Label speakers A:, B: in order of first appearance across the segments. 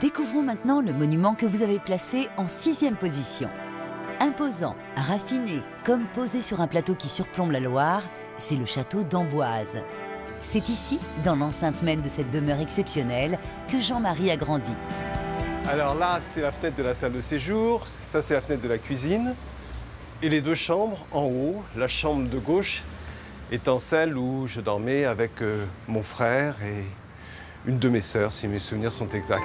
A: Découvrons maintenant le monument que vous avez placé en 6e position. Imposant, raffiné, comme posé sur un plateau qui surplombe la Loire, c'est le château d'Amboise. C'est ici, dans l'enceinte même de cette demeure exceptionnelle, que Jean-Marie a grandi.
B: Alors là, c'est la fenêtre de la salle de séjour, ça c'est la fenêtre de la cuisine. Et les deux chambres en haut, la chambre de gauche étant celle où je dormais avec mon frère et une de mes sœurs, si mes souvenirs sont exacts.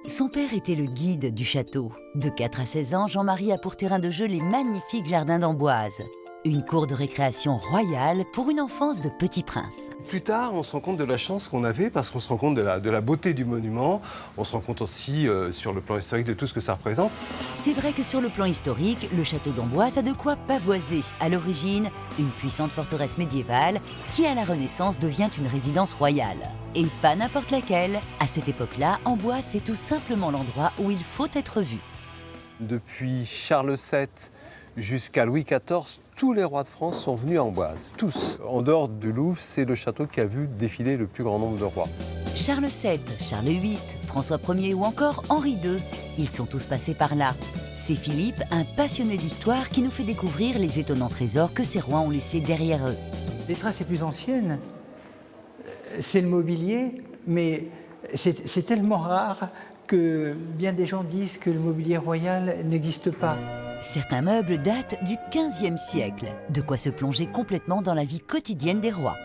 A: Son père était le guide du château. De 4 à 16 ans, Jean-Marie a pour terrain de jeu les magnifiques jardins d'Amboise. Une cour de récréation royale pour une enfance de petit prince.
B: Plus tard, on se rend compte de la chance qu'on avait parce qu'on se rend compte de la beauté du monument. On se rend compte aussi sur le plan historique de tout ce que ça représente.
A: C'est vrai que sur le plan historique, le château d'Amboise a de quoi pavoiser. À l'origine, une puissante forteresse médiévale qui, à la Renaissance, devient une résidence royale. Et pas n'importe laquelle. À cette époque-là, Amboise, c'est tout simplement l'endroit où il faut être vu.
B: Depuis Charles VII jusqu'à Louis XIV, tous les rois de France sont venus à Amboise, tous. En dehors du Louvre, c'est le château qui a vu défiler le plus grand nombre de rois.
A: Charles VII, Charles VIII, François Ier ou encore Henri II, ils sont tous passés par là. C'est Philippe, un passionné d'histoire, qui nous fait découvrir les étonnants trésors que ces rois ont laissés derrière eux.
C: Les traces les plus anciennes, c'est le mobilier, mais c'est tellement rare que bien des gens disent que le mobilier royal n'existe pas.
A: Certains meubles datent du XVe siècle, de quoi se plonger complètement dans la vie quotidienne des rois.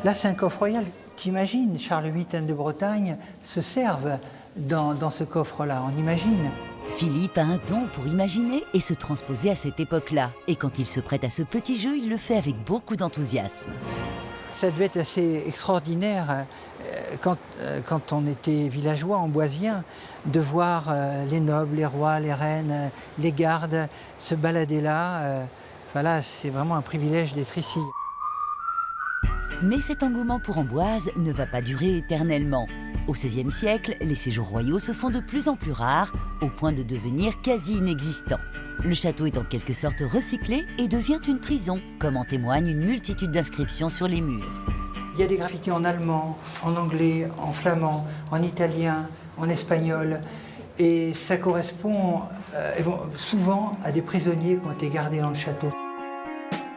C: Là, c'est un coffre royal. T'imagines, Charles VIII, Anne de Bretagne se servent dans ce coffre-là, on imagine.
A: Philippe a un don pour imaginer et se transposer à cette époque-là. Et quand il se prête à ce petit jeu, il le fait avec beaucoup d'enthousiasme.
C: Ça devait être assez extraordinaire quand on était villageois, amboisien, de voir les nobles, les rois, les reines, les gardes se balader là. Enfin là, c'est vraiment un privilège d'être ici.
A: Mais cet engouement pour Amboise ne va pas durer éternellement. Au XVIe siècle, les séjours royaux se font de plus en plus rares, au point de devenir quasi inexistants. Le château est en quelque sorte recyclé et devient une prison, comme en témoigne une multitude d'inscriptions sur les murs.
C: Il y a des graffitis en allemand, en anglais, en flamand, en italien, en espagnol. Et ça correspond souvent à des prisonniers qui ont été gardés dans le château.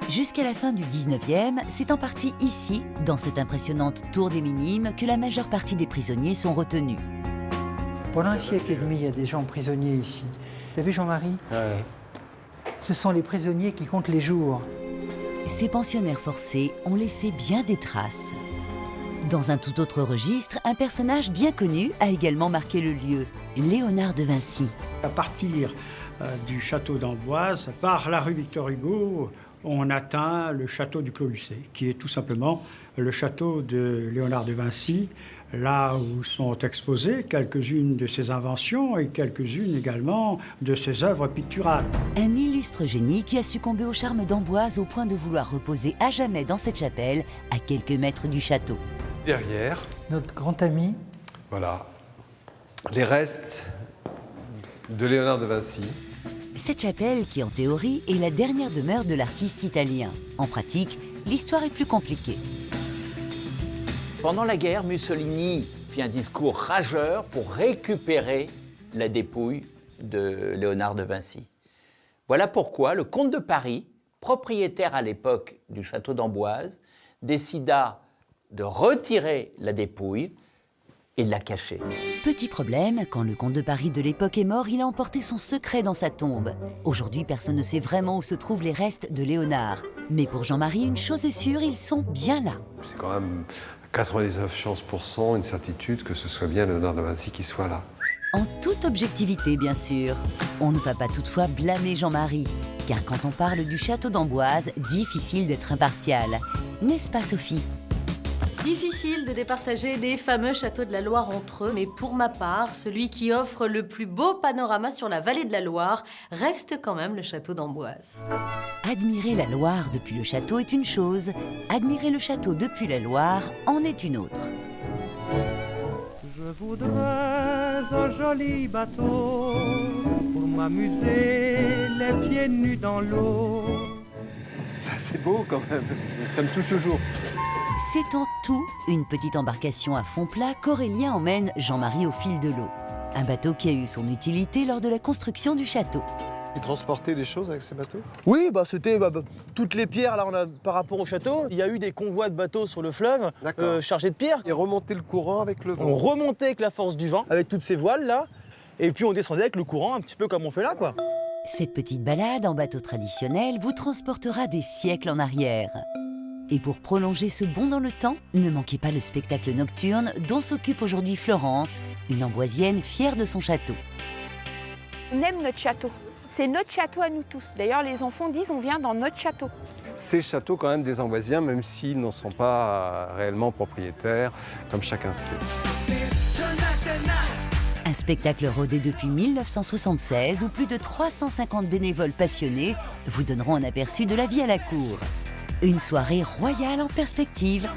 A: Jusqu'à la fin du 19e, c'est en partie ici, dans cette impressionnante tour des Minimes, que la majeure partie des prisonniers sont retenus.
C: Pendant un siècle et demi, il y a des gens prisonniers ici. T'as vu Jean-Marie?
B: Ouais.
C: Ce sont les prisonniers qui comptent les jours.
A: Ces pensionnaires forcés ont laissé bien des traces. Dans un tout autre registre, un personnage bien connu a également marqué le lieu, Léonard de Vinci.
D: À partir du château d'Amboise, par la rue Victor Hugo, on atteint le château du Clos Lucé, qui est tout simplement le château de Léonard de Vinci, là où sont exposées quelques-unes de ses inventions et quelques-unes également de ses œuvres picturales.
A: Un illustre génie qui a succombé au charme d'Amboise au point de vouloir reposer à jamais dans cette chapelle, à quelques mètres du château.
B: Derrière,
C: Notre grand ami,
B: voilà, les restes de Léonard de Vinci.
A: Cette chapelle, qui en théorie est la dernière demeure de l'artiste italien. En pratique, l'histoire est plus compliquée.
E: Pendant la guerre, Mussolini fit un discours rageur pour récupérer la dépouille de Léonard de Vinci. Voilà pourquoi le comte de Paris, propriétaire à l'époque du château d'Amboise, décida de retirer la dépouille et de la cacher.
A: Petit problème, quand le comte de Paris de l'époque est mort, il a emporté son secret dans sa tombe. Aujourd'hui, personne ne sait vraiment où se trouvent les restes de Léonard. Mais pour Jean-Marie, une chose est sûre, ils sont bien là.
B: C'est quand même 99 chances pour cent, une certitude que ce soit bien Léonard de Vinci qui soit là.
A: En toute objectivité, bien sûr. On ne va pas toutefois blâmer Jean-Marie, car quand on parle du château d'Amboise, difficile d'être impartial. N'est-ce pas, Sophie ?
F: Difficile de départager les fameux châteaux de la Loire entre eux, mais pour ma part, celui qui offre le plus beau panorama sur la vallée de la Loire reste quand même le château d'Amboise.
A: Admirer la Loire depuis le château est une chose, admirer le château depuis la Loire en est une autre.
G: Je voudrais un joli bateau pour m'amuser les pieds nus dans l'eau.
B: Ça c'est beau quand même, ça me touche toujours.
A: C'est en tout une petite embarcation à fond plat qu'Aurélien emmène Jean-Marie au fil de l'eau. Un bateau qui a eu son utilité lors de la construction du château.
B: Et transporter les choses avec ces bateaux?
H: Oui, c'était toutes les pierres là, par rapport au château. Il y a eu des convois de bateaux sur le fleuve chargés de pierres.
B: Et remonter le courant avec le vent?
H: On remontait avec la force du vent, avec toutes ces voiles là, et puis on descendait avec le courant, un petit peu comme on fait là, quoi.
A: Cette petite balade en bateau traditionnel vous transportera des siècles en arrière. Et pour prolonger ce bond dans le temps, ne manquez pas le spectacle nocturne dont s'occupe aujourd'hui Florence, une Amboisienne fière de son château.
I: On aime notre château. C'est notre château à nous tous. D'ailleurs, les enfants disent on vient dans notre château.
B: C'est le château quand même des Amboisiens, même s'ils n'en sont pas réellement propriétaires, comme chacun sait.
A: Un spectacle rodé depuis 1976 où plus de 350 bénévoles passionnés vous donneront un aperçu de la vie à la cour. Une soirée royale en perspective.